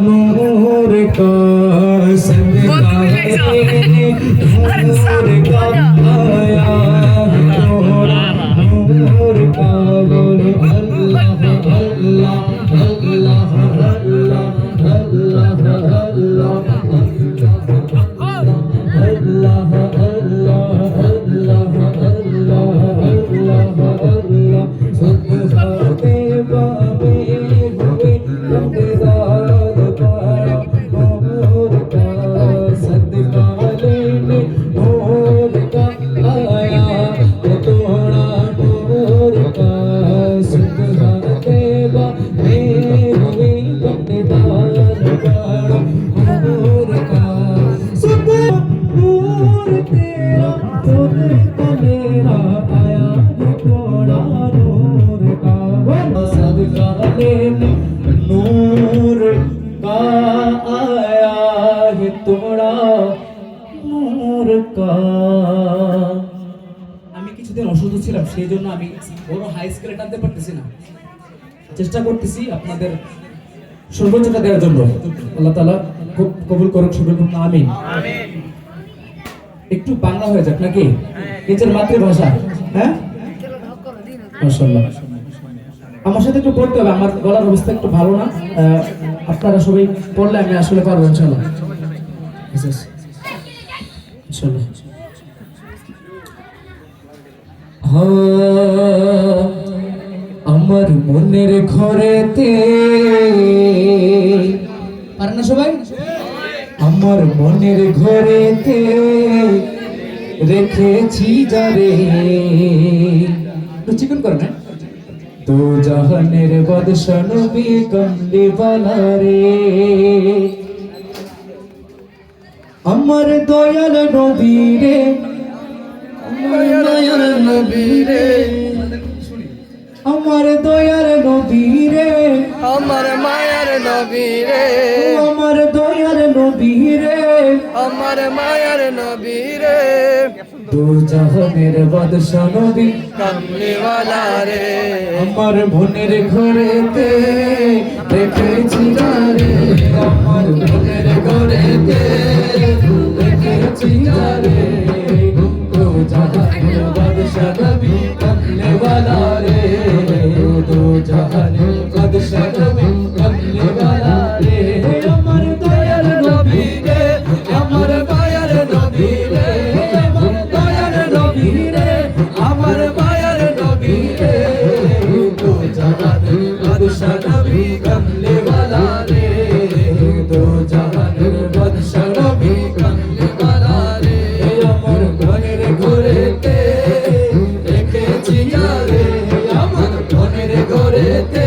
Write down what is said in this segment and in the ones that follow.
नूर का सदका नूर का आया थोड़ा नूर का बोलो अल्लाह अल्लाह अल्लाह अल्लाह अल्लाह अल्लाह नूर का आया है तोड़ा नूर का। আমি কিছুদিন অসুস্থ ছিলাম, সেই জন্য আমি বড় হাই স্কেলে টানতে পারতেছি না। চেষ্টা করতেছি আপনাদের সর্বোচ্চটা দেওয়ার জন্য। আল্লাহ তাআলা খুব কবুল করুক, সকল বলুন আমিন। একটু বাংলা হয়ে যাক নাকি, নিজের মাতৃভাষা। হ্যাঁ মাশাআল্লাহ। আমার সাথে একটু পড়তে হবে, আমার গলার অবস্থা একটু ভালো না। আপনারা সবাই পড়লে আমি আসলে পারবো ইনশাআল্লাহ। ইনশাআল্লাহ। আমার মনের ঘরেতে পারেন না সবাই? আমার মনের ঘরেতে রেখেছি যারে, চিকন করে না তো জাহানের বাদশা নবী কমলি ওয়ালা রে, আমার দয়াল নবী রে, আমার দয়াল নবী রে, আমার দয়াল নবী রে, আমার মায়ার নবী রে, আমার দয়াল নবী রে, আমার মায়ার নবী রে, দু জাহানের বাদশা নবী কমলি ওয়ালা রে, আমার বোনের ঘরেতে রেখেছি যারে, আমার বোনের ঘরেতে রেখেছি যারে, দু জাহানের বাদশা নবী কমলি ওয়ালা রে, দু জাহানের বাদশা নবী কমলি ওয়ালা রে, আমার দয়াল নবী রে, আমার মায়ার নবী রে, আমার দয়াল নবী রে, আমার মায়ার নবী রে, দু জাহানের বাদশা নবী কমলি ওয়ালা রে, দু জাহানের বাদশা নবী কমলি ওয়ালা রে, আমার ঘরের ঘরেতে রেখেছি যারে, আমার ঘরের ঘরেতে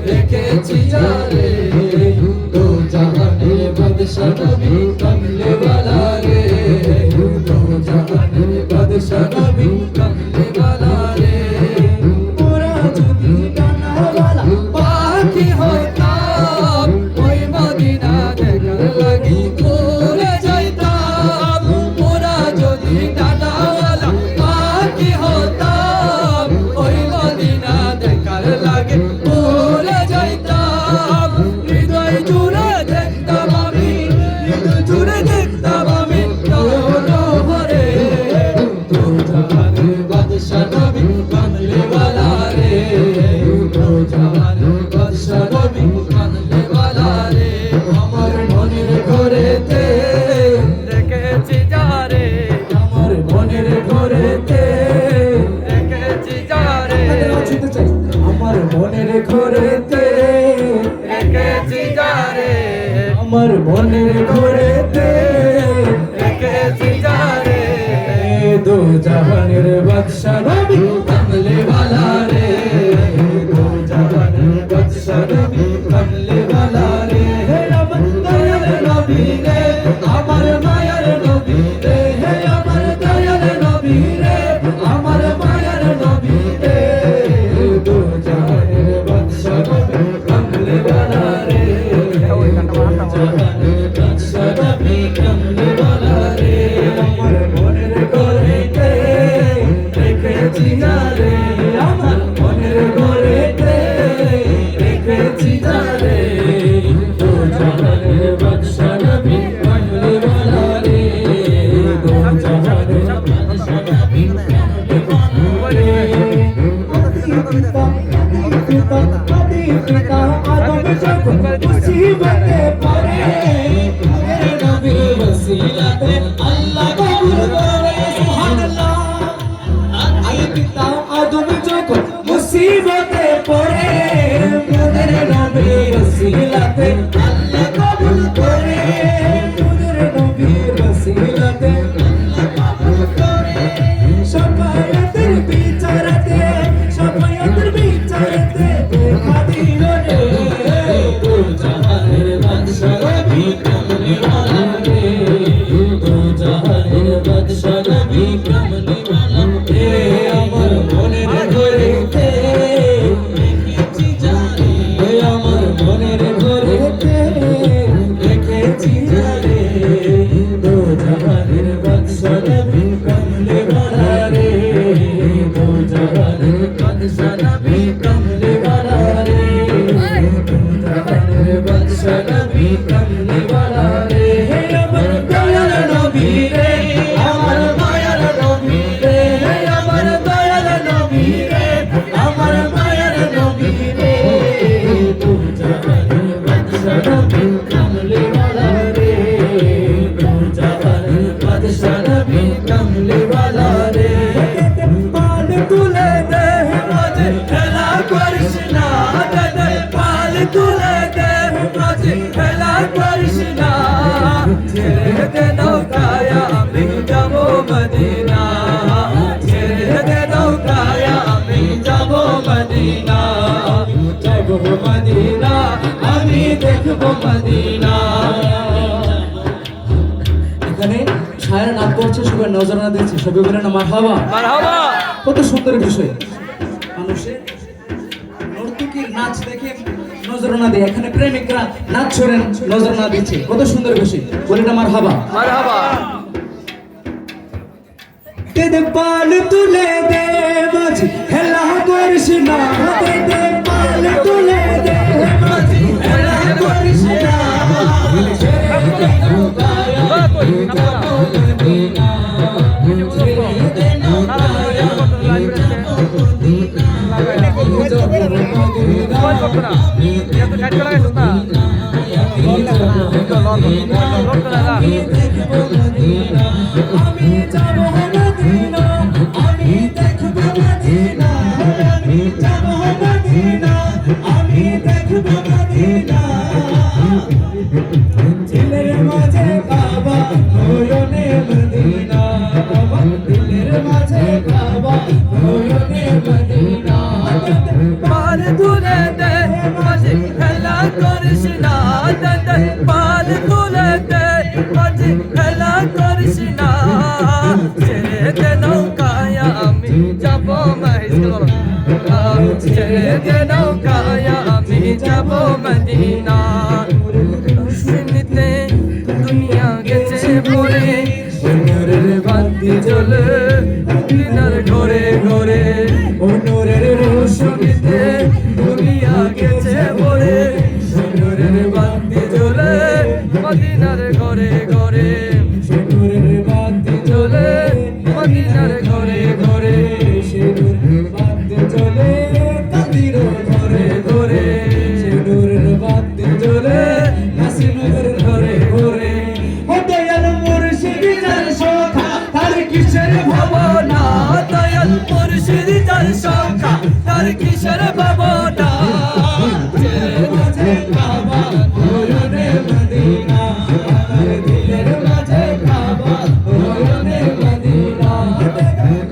রেখেছি যারে, দু জাহানের বাদশা নবী কমলি ওয়ালা রে, দু জাহানের বাদশা নবী কমলি ওয়ালা রে, ওরা যদি ডানাওয়ালা পাখি হইতাম, ওই মদিনা দেখার লাগি উড়ে যাইতাম, ওরা যদি ডানাওয়ালা পাখি হইতাম, ওই মদিনা দেখার লাগি উড়ে যাইতাম, হৃদয় জুড়ে দেখতাম আমি, হৃদয় জুড়ে দেখতাম আমি ভরে, দু জাহানের বাদশা নবী কমলি ওয়ালা রে, দু জাহানের বাদশা নবী কমলি ওয়ালা রে, আমার মনের ঘরেতে রেখেছি যারে, আমার মনের ঘরেতে রেখেছি যারে, আমার মনের ঘরেতে রেখেছি যারে, আমার মনের ঘরেতে রেখেছি যারে, দু জাহানের বাদশা নবী কমলি ওয়ালা রে, দু জাহানের বাদশা নবী কমলি ওয়ালা রে, আমার দয়াল নবী রে, আমার মায়ার নবী রে, আমার দয়াল নবী রে, আমার মায়ার নবী রে, দু জাহানের বাদশা নবী কমলি ওয়ালা রে, দু জাহানের বাদশা নবী কমলি ওয়ালা রে, আমার মনের ঘরেতে রেখেছি যারে। মুসিবতে পড়ে নূরে নবীর ওসিলাতে আল্লাহ কবুল করে সুবহানাল্লাহ আই পিতা আদম যখন মুসিবতে পড়ে নূরে নবীর ওসিলাতে আল্লাহ কবুল করে নূরে নবীর ওসিলাতে আল্লাহ কবুল করে সফায়াতের বিচারতে সফায়াতের বিচারতে দেখা দিল রে দু জাহানের বাদশা নবী কমলি ওয়ালা রে দু জাহানের বাদশা নবী কমলি ওয়ালা রে আমার মনের ঘরেতে রেখেছি জানে আমার মনের ঘরেতে রেখেছি জানে দু জাহানের বাদশা নবী কমলি ওয়ালা রে দু জাহানের বাদশা নবী কমলি ওয়ালা রে দু জাহানের বাদশা নবী কমলি ওয়ালা রে আমার দয়াল নবী রে আমার মায়ার নবী রে আমার দয়াল নবী রে আমার মায়ার নবী রে দু জাহানের বাদশা নবী কমলি ওয়ালা রে দু জাহানের বাদশা নবী কমলি ওয়ালা রে পাল তুলে দে মাঝে খেলা করিস না দাদা পাল তুলে দে মাঝে খেলা করিস না ছেড়ে দে নৌকায় আমি যাব মদিনা ছেড়ে দে নৌকায় আমি যাব মদিনা যাব মদিনা আমি দেখব মদিনা এখানে শায়ের নাম করছে সবাই নজরানা দিচ্ছে সবাই বলে না মারহাবা মারহাবা কত সুন্দর বিষয় মানুষের নর্তকীর নাচ দেখে নজরানা দেয় এখানে প্রেমিকরা নাচ ছড়েন নজরানা দিচ্ছে কত সুন্দর বিষয় বলে না মারহাবা মারহাবা দে দে পাল তুলে দে মাঝি হেলা করিস না দে দে পাল তুলে দে মাঝি হেলা করিস না ছেড়ে দে নৌকায় আমি যাব মদিনা ছেড়ে দে নৌকায় আমি যাব মদিনা আমি যাব মদিনা আমি দেখব মদিনা আমি যাব মদিনা আমি দেখব মদিনা দিলের মাঝে কাবা নয়নে মদিনা দিলের মাঝে কাবা নয়নে মদিনা পাল তুলে দে মাঝে খেলা করিস না দাদা পাল তুলে দে মাঝে খেলা করিস না ছেড়ে দে নৌকায় আমি যাব মদিনা ছেড়ে দে নৌকায় আমি যাব মদিনা শুনতে দুনিয়া গেছে পড়ে নূরের বাতি জ্বলে দিনার ঘরে ঘরে নূরের রোশনীতে দুনিয়া গেছে পড়ে নূরের বাতি জ্বলে মদিনার ঘরে ঘরে নূরের বাতি জ্বলে মদিনার ঘরে ঘরে নূরের বাতি জ্বলে কাদির ঘরে ঘরে নূরের বাতি জ্বলে হাসিনুর ঘরে ঘরে ও দয়াল মুর্শিদ যার সখা তার কিসের ভাবনা দয়াল মুর্শিদ তার সংখ্যা তার কিসের ভাবনা দিলের মাঝে কাবা নয়নে মদিনা আমার দিলের মাঝে কাবা নয়নে মদিনা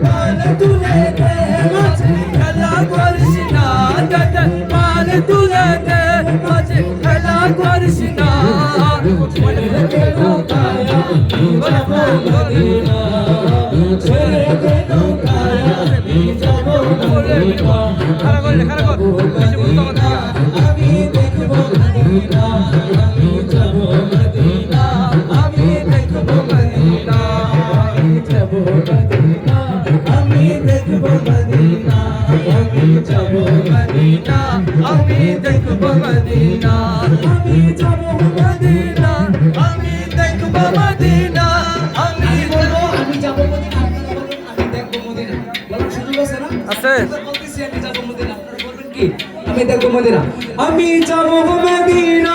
পাল তুলে দে মাঝে খেলা করিস না দাদা পাল তুলে দে মাঝে খেলা করিস না ছেড়ে দে নৌকায় আমি যাব মদিনা ছেড়ে দে নৌকায় আমি যাব মদিনা আমি দেখব মদিনা আমি যাব মদিনা আমি দেখব মদিনা আমি যাব মদিনা আমি দেখব মদিনা আমি যাব মদিনা আমি দেখব মদিনা আমি যাব মদিনা আমি দেখব মদিনা আমি বলবো আমি যাব মদিনা আপনারা বলুন আমি দেখব মদিনা বলার সুযোগ আছে না আছে বলতেছি আমি যাব মদিনা আপনারা বলবেন কি আমি দেখব মদিনা আমি যাব মদিনা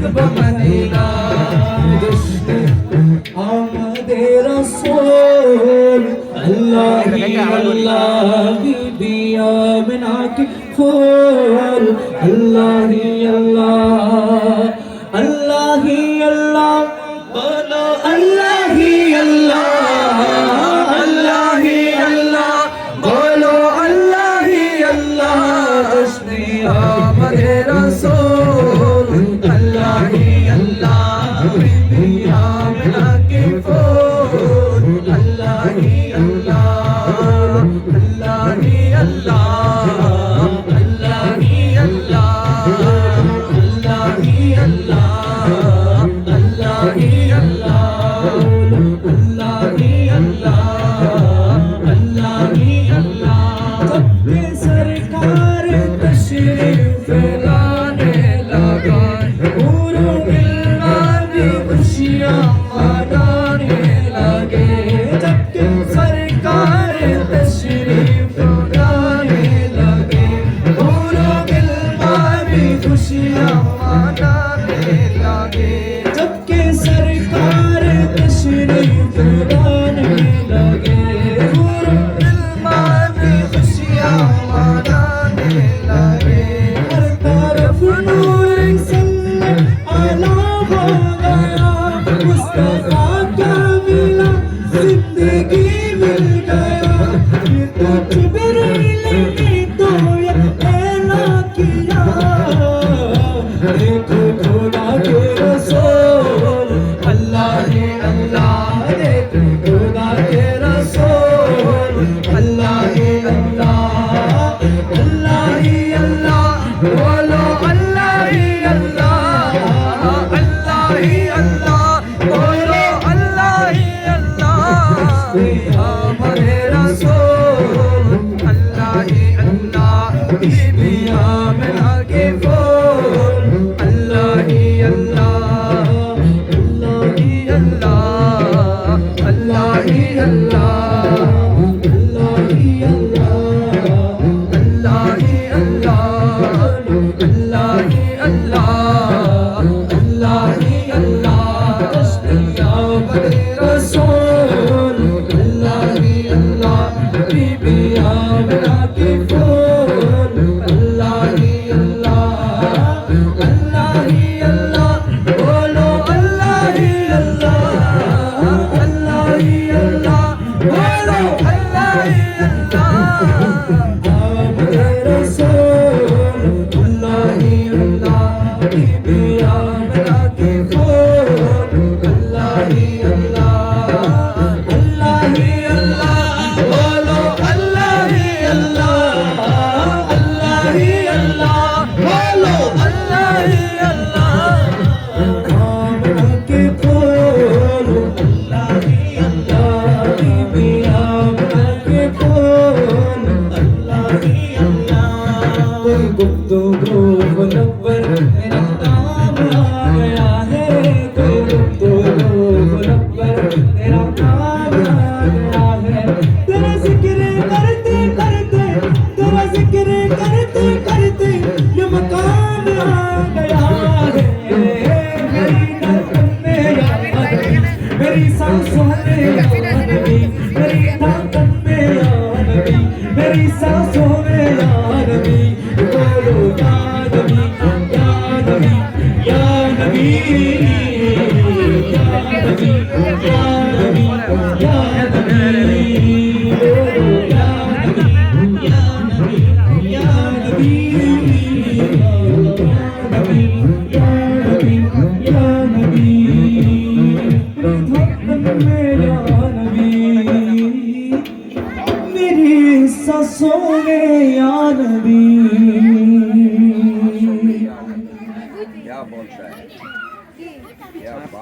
দেখব মদিনা আমাদের রাসূল আল্লাহি আল্লাহি বিয়ামনাকি ফুল আল্লাহি আল্লাহ আল্লাহি আল্লাহ বলো আল্লাহি আল্লাহ আল্লাহি আল্লাহ বলো আল্লাহি আল্লাহ রোশনি আমাদের রাসূল আল্লাহি আল্লাহ বিবি আমিনা के फूल अल्लाही अल्लाह अल्लाही अल्लाह अल्लाही अल्लाह अल्लाही अल्लाह अल्लाही अल्लाह अल्लाही अल्लाह अल्लाही अल्लाह सबके सरकार तशरीफ लाने लगा पूरों मिलना भी खुशियाँ मनाने लगे सबके सरकार तशरीफ लाने लगे पूरों मिलना भी खुशियाँ मनाने लगे सबके सरकार तशरीफ लाने लगे पूरों मिलना भी खुशियाँ मनाने लगे हर तरफ नूर आला हो गया मुस्तफा का मिला जिंदगी मिल गया ये तो जिब्रील ने तो ये ऐला किया देखो खुदा के रसूल अल्लाह ही अल्लाह देखो खुदा के रसूल अल्लाह ही अल्लाह अल्लाह ही अल्लाह बोलो अल्लाह ही अल्लाह अल्लाह ही अल्लाह बोलो अल्लाह ही अल्लाह हमारे रसूल अल्लाह ही अल्लाह बीबी आमिना के फूल अल्लाह ही अल्लाह अल्लाह ही अल्लाह अल्लाह ही अल्लाह अल्लाह ही अल्लाह अल्लाह ही अल्लाह अल्लाह ही अल्लाह अल्लाह ही अल्लाह रसूल अल्लाह ही अल्लाह बीबी आमिना के फूल अल्लाह ही अल्लाह अल्लाह ही अल्लाह बोलो अल्लाह ही अल्लाह अल्लाह ही अल्लाह बोलो अल्लाह ही अल्लाह आमदे रसूल अल्लाह ही अल्लाह बीबी आमिना के फूल अल्लाह ही अल्लाह अल्लाह ही अल्लाह बोलो अल्लाह ही अल्लाह अल्लाह ही अल्लाह बोलो अल्लाह ही अल्लाह आमिना के फूल अल्लाह ही अल्लाह बीबी आमिना के फूल अल्लाह ही अल्लाह कोई गुफ्तगू मुनव्वर मेरा नाम आ गया है कोई गुफ्तगू मुनव्वर मेरा नाम आ गया है तेरा जिक्र करते करते तेरा जिक्र करते करते ये मकाम आ गया है मेरी धड़कन में या नबी मेरी सांसों में या नबी मेरी धड़कन में या नबी मेरी सांसों में या नबी बोलो या नबी या नबी या नबी या नबी या नबी या नबी बोलो या नबी या नबी या नबी या नबी या नबी धड़कन में या नबी मेरी सांसों में या नबी क्या बोलता है क्या बात